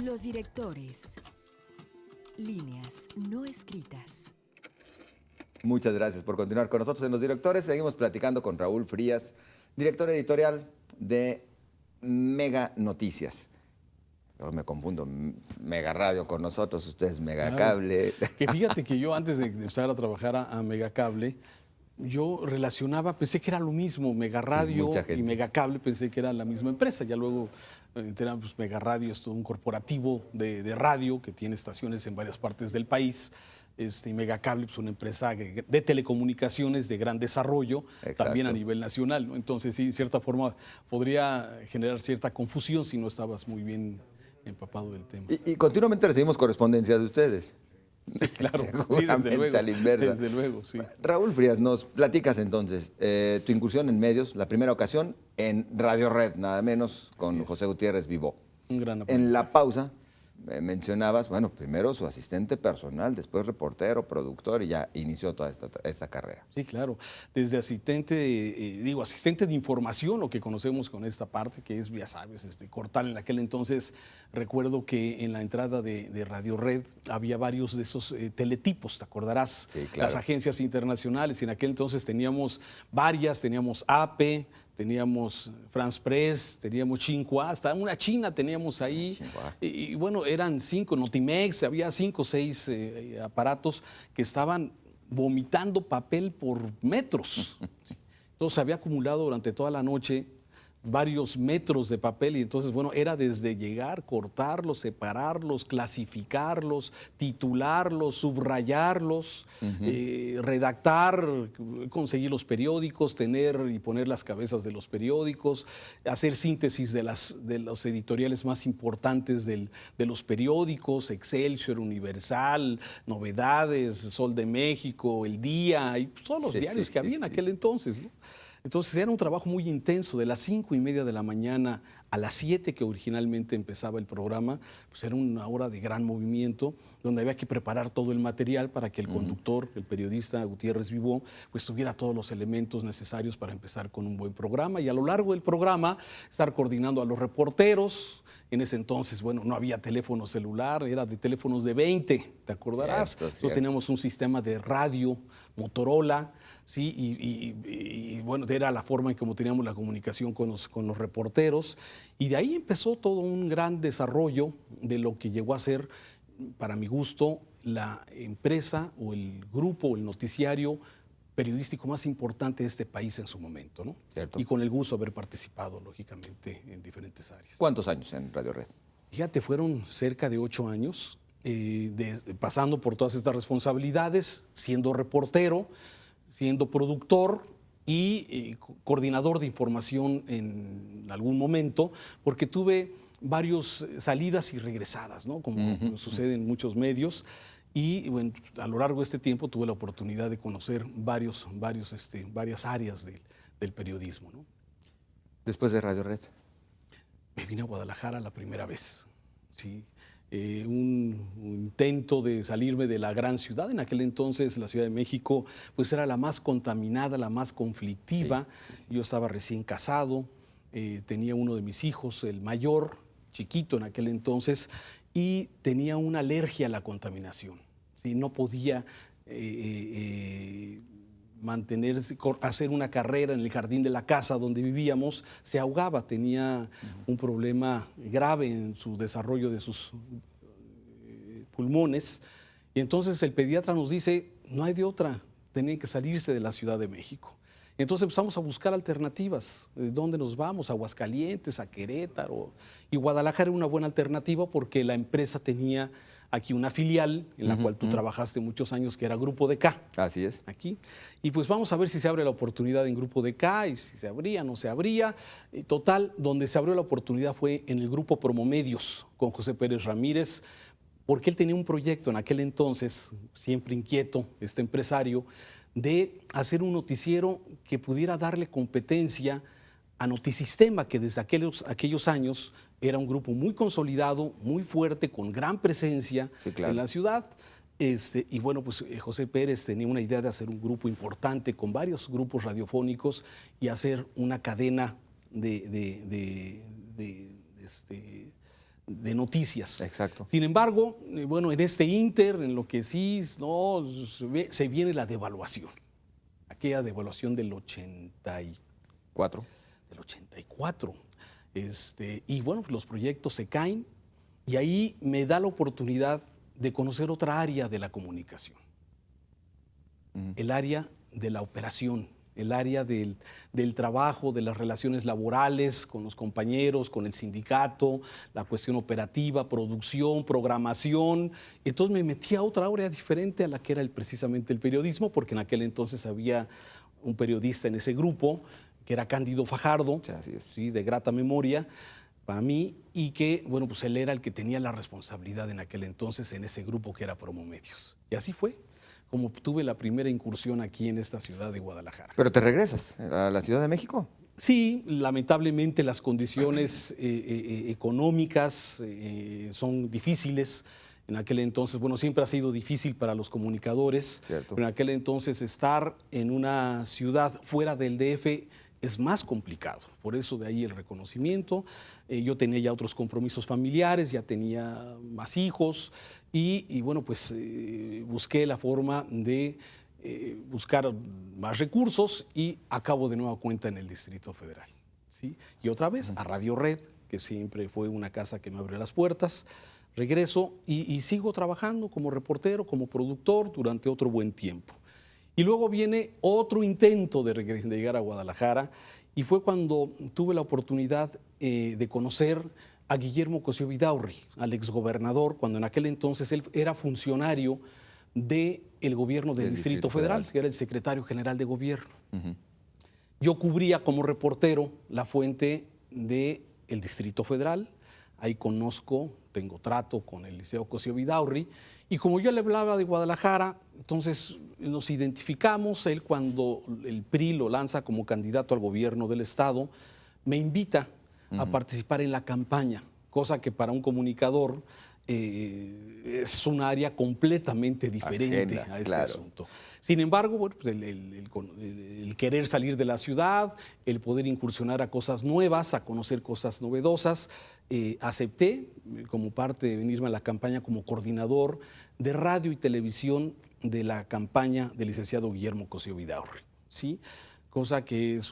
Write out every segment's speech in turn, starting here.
Los directores. Líneas no escritas. Muchas gracias por continuar con nosotros en Los Directores. Seguimos platicando con Raúl Frías, director editorial de Mega Noticias. Yo me confundo, Mega Radio con nosotros, ustedes Mega Claro. Cable. Que fíjate que yo antes de empezar a trabajar a Megacable, yo relacionaba, pensé que era lo mismo, Mega Radio mucha gente. y Megacable, pensé que era la misma empresa. Ya luego enteré, pues Mega Radio es todo un corporativo de radio que tiene estaciones en varias partes del país. Y Megacable es pues, una empresa de telecomunicaciones de gran desarrollo, Exacto. también a nivel nacional, ¿no? Entonces, sí, de cierta forma podría generar cierta confusión si no estabas muy bien empapado del tema. Y continuamente recibimos correspondencias de ustedes. Sí, claro, sí, Seguramente desde luego, a la inversa. desde luego, sí. Raúl Frías, nos platicas entonces tu incursión en medios, la primera ocasión en Radio Red, nada menos, con Así es. José Gutiérrez Vivó. Un gran En aprendizaje. la pausa mencionabas, bueno, primero su asistente personal, después reportero, productor y ya inició toda esta carrera. Sí, claro. Desde asistente, asistente de información, lo que conocemos con esta parte, que es, ya sabes, Cortal. En aquel entonces recuerdo que en la entrada de Radio Red había varios de esos teletipos, ¿te acordarás? Sí, claro. Las agencias internacionales. En aquel entonces teníamos varias, teníamos AP, teníamos France Press, teníamos Xinhua, hasta una china teníamos ahí. Xinhua. Y bueno, eran 5, Notimex, había 5 o 6 aparatos que estaban vomitando papel por metros. Entonces se había acumulado durante toda la noche varios metros de papel y entonces, bueno, era desde llegar, cortarlos, separarlos, clasificarlos, titularlos, subrayarlos, redactar, conseguir los periódicos, tener y poner las cabezas de los periódicos, hacer síntesis de los editoriales más importantes de los periódicos, Excelsior, Universal, Novedades, Sol de México, El Día, y todos los diarios que había en aquel entonces, ¿no? Entonces era un trabajo muy intenso, de las 5:30 de la mañana a las 7 que originalmente empezaba el programa, pues era una hora de gran movimiento, donde había que preparar todo el material para que el conductor, el periodista Gutiérrez Vivó, pues tuviera todos los elementos necesarios para empezar con un buen programa. Y a lo largo del programa, estar coordinando a los reporteros. En ese entonces, bueno, no había teléfono celular, era de teléfonos de 20, ¿te acordarás? Cierto. Entonces teníamos un sistema de radio, Motorola, ¿sí? Y bueno, era la forma en cómo teníamos la comunicación con los reporteros. Y de ahí empezó todo un gran desarrollo de lo que llegó a ser, para mi gusto, la empresa o el grupo o el noticiario periodístico más importante de este país en su momento, ¿no? Cierto. Y con el gusto de haber participado, lógicamente, en diferentes áreas. ¿Cuántos años en Radio Red? Fíjate, fueron cerca de 8 años, pasando por todas estas responsabilidades, siendo reportero, siendo productor y coordinador de información en algún momento, porque tuve varias salidas y regresadas, ¿no? Como sucede en muchos medios. Y bueno, a lo largo de este tiempo tuve la oportunidad de conocer varias áreas del periodismo, ¿no? Después de Radio Red. Me vine a Guadalajara la primera vez, ¿sí? Un intento de salirme de la gran ciudad. En aquel entonces la Ciudad de México pues era la más contaminada, la más conflictiva. Sí. Yo estaba recién casado, tenía uno de mis hijos, el mayor, chiquito en aquel entonces, y tenía una alergia a la contaminación, ¿sí? No podía mantenerse, hacer una carrera en el jardín de la casa donde vivíamos, se ahogaba, tenía un problema grave en su desarrollo de sus pulmones, y entonces el pediatra nos dice, no hay de otra, tenían que salirse de la Ciudad de México. Entonces empezamos a buscar alternativas. ¿De dónde nos vamos? A Aguascalientes, a Querétaro. Y Guadalajara era una buena alternativa porque la empresa tenía aquí una filial en la cual tú trabajaste muchos años, que era Grupo DK. Así es. Aquí. Y pues vamos a ver si se abre la oportunidad en Grupo DK y si se abría, no se abría. Total, donde se abrió la oportunidad fue en el Grupo Promomedios con José Pérez Ramírez, porque él tenía un proyecto en aquel entonces, siempre inquieto, este empresario, de hacer un noticiero que pudiera darle competencia a Notisistema, que desde aquellos años era un grupo muy consolidado, muy fuerte, con gran presencia en la ciudad. Y bueno, pues José Pérez tenía una idea de hacer un grupo importante con varios grupos radiofónicos y hacer una cadena de de noticias. Exacto. Sin embargo, bueno, en este ínter, en lo que sí, no, se viene la devaluación. Aquella devaluación del 4. 84. Y bueno, los proyectos se caen y ahí me da la oportunidad de conocer otra área de la comunicación. El área de la operación, el área del trabajo, de las relaciones laborales con los compañeros, con el sindicato, la cuestión operativa, producción, programación. Entonces me metí a otra área diferente a la que era precisamente el periodismo, porque en aquel entonces había un periodista en ese grupo, que era Cándido Fajardo, Sí, así es. ¿sí? De grata memoria para mí, y que, bueno, pues él era el que tenía la responsabilidad en aquel entonces en ese grupo que era Promomedios. Y así fue como tuve la primera incursión aquí en esta ciudad de Guadalajara. ¿Pero te regresas a la Ciudad de México? Sí, lamentablemente las condiciones económicas son difíciles. En aquel entonces, bueno, siempre ha sido difícil para los comunicadores, Cierto. pero en aquel entonces estar en una ciudad fuera del DF es más complicado. Por eso de ahí el reconocimiento. Yo tenía ya otros compromisos familiares, ya tenía más hijos y bueno, pues busqué la forma de buscar más recursos y acabo de nueva cuenta en el Distrito Federal, ¿sí? Y otra vez a Radio Red, que siempre fue una casa que me abrió las puertas. Regreso y sigo trabajando como reportero, como productor durante otro buen tiempo. Y luego viene otro intento de llegar a Guadalajara y fue cuando tuve la oportunidad de conocer a Guillermo Cosío Vidaurri, al exgobernador, cuando en aquel entonces él era funcionario del gobierno del Distrito Federal, que era el secretario general de gobierno. Yo cubría como reportero la fuente del Distrito Federal. Ahí conozco, tengo trato con el Liceo Cosío Vidaurri. Y como yo le hablaba de Guadalajara, entonces nos identificamos. Él, cuando el PRI lo lanza como candidato al gobierno del Estado, me invita a participar en la campaña, cosa que para un comunicador es un área completamente diferente ajena, a este claro. asunto. Sin embargo, bueno, pues el querer salir de la ciudad, el poder incursionar a cosas nuevas, a conocer cosas novedosas, acepté como parte de venirme a la campaña como coordinador de radio y televisión de la campaña del licenciado Guillermo Cosío Vidaurri, ¿sí? Cosa que es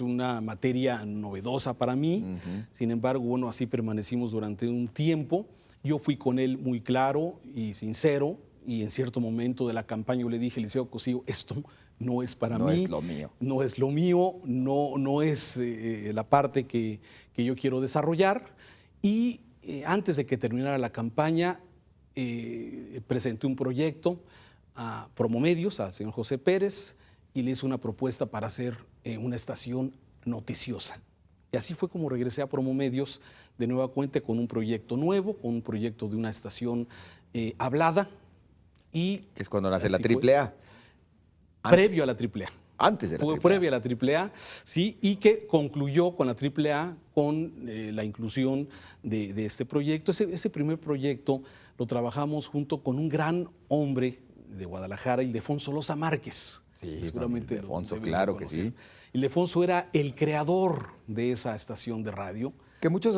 una materia novedosa para mí. Sin embargo, bueno, así permanecimos durante un tiempo. Yo fui con él muy claro y sincero, y en cierto momento de la campaña yo le dije, Liceo Cosío, esto no es para mí. No es lo mío. No es lo mío, no es la parte que yo quiero desarrollar. Y antes de que terminara la campaña, presenté un proyecto a Promomedios, al señor José Pérez, y le hice una propuesta para hacer una estación noticiosa. Y así fue como regresé a Promomedios de nueva cuenta con un proyecto nuevo, con un proyecto de una estación hablada. Y que es cuando nace la así fue. AAA. Previo a la AAA. Antes de la Fue AAA. previa a la AAA, sí, y que concluyó con la AAA con la inclusión de este proyecto. Ese primer proyecto lo trabajamos junto con un gran hombre de Guadalajara, Ildefonso Loza Márquez. Sí, seguramente Ildefonso, deben de claro que conocer. sí. Ildefonso era el creador de esa estación de radio. Que muchos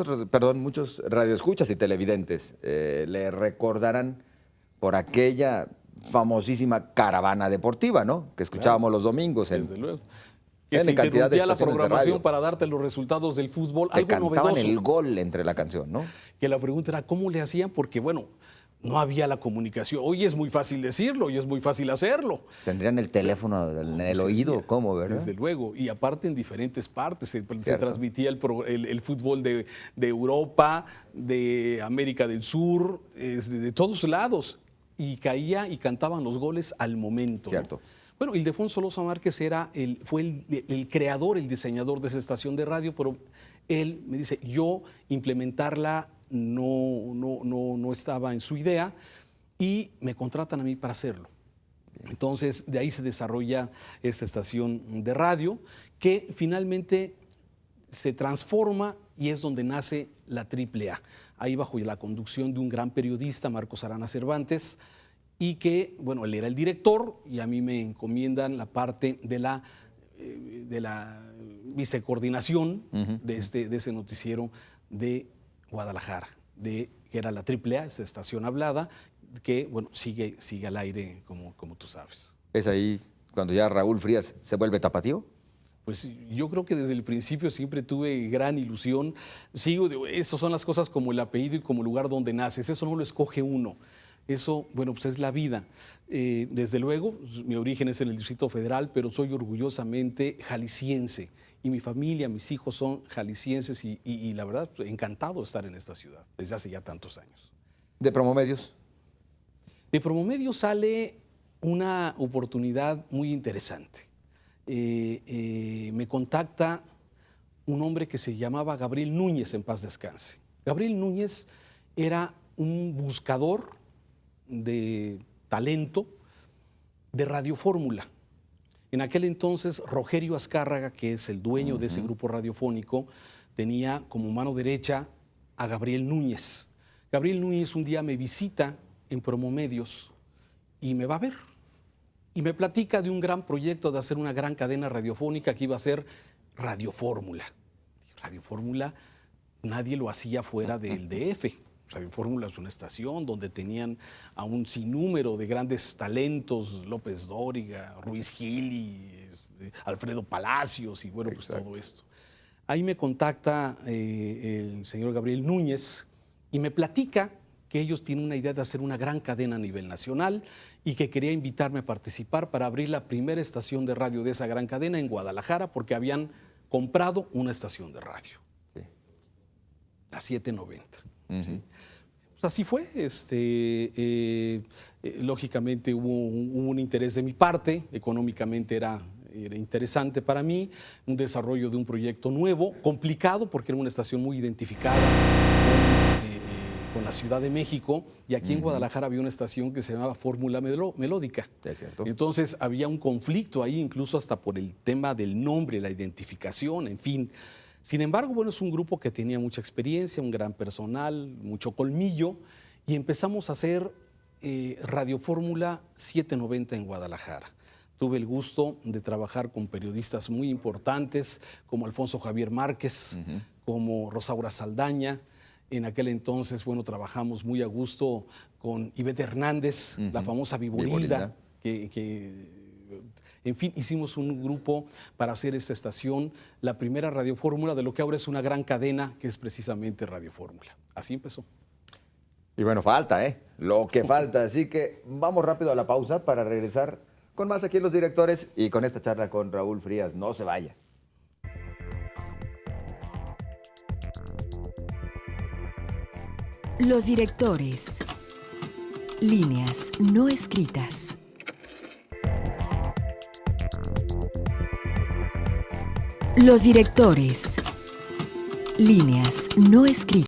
radioescuchas y televidentes le recordarán por aquella famosísima caravana deportiva, ¿no? Que escuchábamos los domingos en Desde luego. Que N se cantidad de interrumpía la estaciones de programación radio. para darte los resultados del fútbol. Te Algo cantaban novedoso. el gol entre la canción, ¿no? Que la pregunta era cómo le hacían, porque bueno, no había la comunicación. Hoy es muy fácil decirlo y es muy fácil hacerlo. Tendrían el teléfono en el Se oído, hacía, ¿cómo, verdad? Desde luego, y aparte en diferentes partes. Se transmitía el fútbol de Europa, de América del Sur, de todos lados. Y caía y cantaban los goles al momento. Cierto. ¿No? Bueno, Ildefonso Loza Márquez fue el creador, el diseñador de esa estación de radio, pero él me dice, yo implementarla no estaba en su idea y me contratan a mí para hacerlo. Entonces, de ahí se desarrolla esta estación de radio que finalmente se transforma y es donde nace la AAA. Ahí bajo la conducción de un gran periodista, Marcos Arana Cervantes, y que, bueno, él era el director y a mí me encomiendan la parte de la vicecoordinación de ese noticiero de Guadalajara, que era la AAA, esta estación hablada, que bueno, sigue al aire como tú sabes. ¿Es ahí cuando ya Raúl Frías se vuelve tapatío? Pues yo creo que desde el principio siempre tuve gran ilusión. Esas son las cosas como el apellido y como el lugar donde naces. Eso no lo escoge uno. Eso, bueno, pues es la vida. Desde luego, mi origen es en el Distrito Federal, pero soy orgullosamente jalisciense. Y mi familia, mis hijos son jaliscienses y la verdad, encantado de estar en esta ciudad desde hace ya tantos años. ¿De Promomedios? De Promomedio sale una oportunidad muy interesante. Me contacta un hombre que se llamaba Gabriel Núñez, en paz descanse. Gabriel Núñez era un buscador de talento de Radio Fórmula. En aquel entonces, Rogerio Azcárraga, que es el dueño de ese grupo radiofónico, tenía como mano derecha a Gabriel Núñez. Gabriel Núñez un día me visita en Promomedios y me va a ver. Y me platica de un gran proyecto de hacer una gran cadena radiofónica que iba a ser Radio Fórmula. Radio Fórmula nadie lo hacía fuera del DF. Radio Fórmula es una estación donde tenían a un sinnúmero de grandes talentos, López Dóriga, Ruiz Gili, Alfredo Palacios y bueno, pues todo esto. Ahí me contacta el señor Gabriel Núñez y me platica que ellos tienen una idea de hacer una gran cadena a nivel nacional y que quería invitarme a participar para abrir la primera estación de radio de esa gran cadena en Guadalajara porque habían comprado una estación de radio, Sí. la 790. Uh-huh. ¿Sí? Pues así fue. Lógicamente hubo un interés de mi parte, económicamente era interesante para mí, un desarrollo de un proyecto nuevo, complicado porque era una estación muy identificada con la Ciudad de México y aquí en Guadalajara había una estación que se llamaba Fórmula Melódica. Es cierto. Entonces había un conflicto ahí, incluso hasta por el tema del nombre, la identificación, en fin. Sin embargo, bueno, es un grupo que tenía mucha experiencia, un gran personal, mucho colmillo, y empezamos a hacer Radio Fórmula 790 en Guadalajara. Tuve el gusto de trabajar con periodistas muy importantes como Alfonso Javier Márquez, como Rosaura Saldaña. En aquel entonces, bueno, trabajamos muy a gusto con Ivette Hernández, la famosa Viborilda, en fin, hicimos un grupo para hacer esta estación, la primera Radio Fórmula de lo que ahora es una gran cadena, que es precisamente Radio Fórmula. Así empezó. Y bueno, falta, lo que falta. Así que vamos rápido a la pausa para regresar con más aquí en Los Directores y con esta charla con Raúl Frías. No se vaya. Los Directores. Líneas no escritas. Los Directores. Líneas no escritas.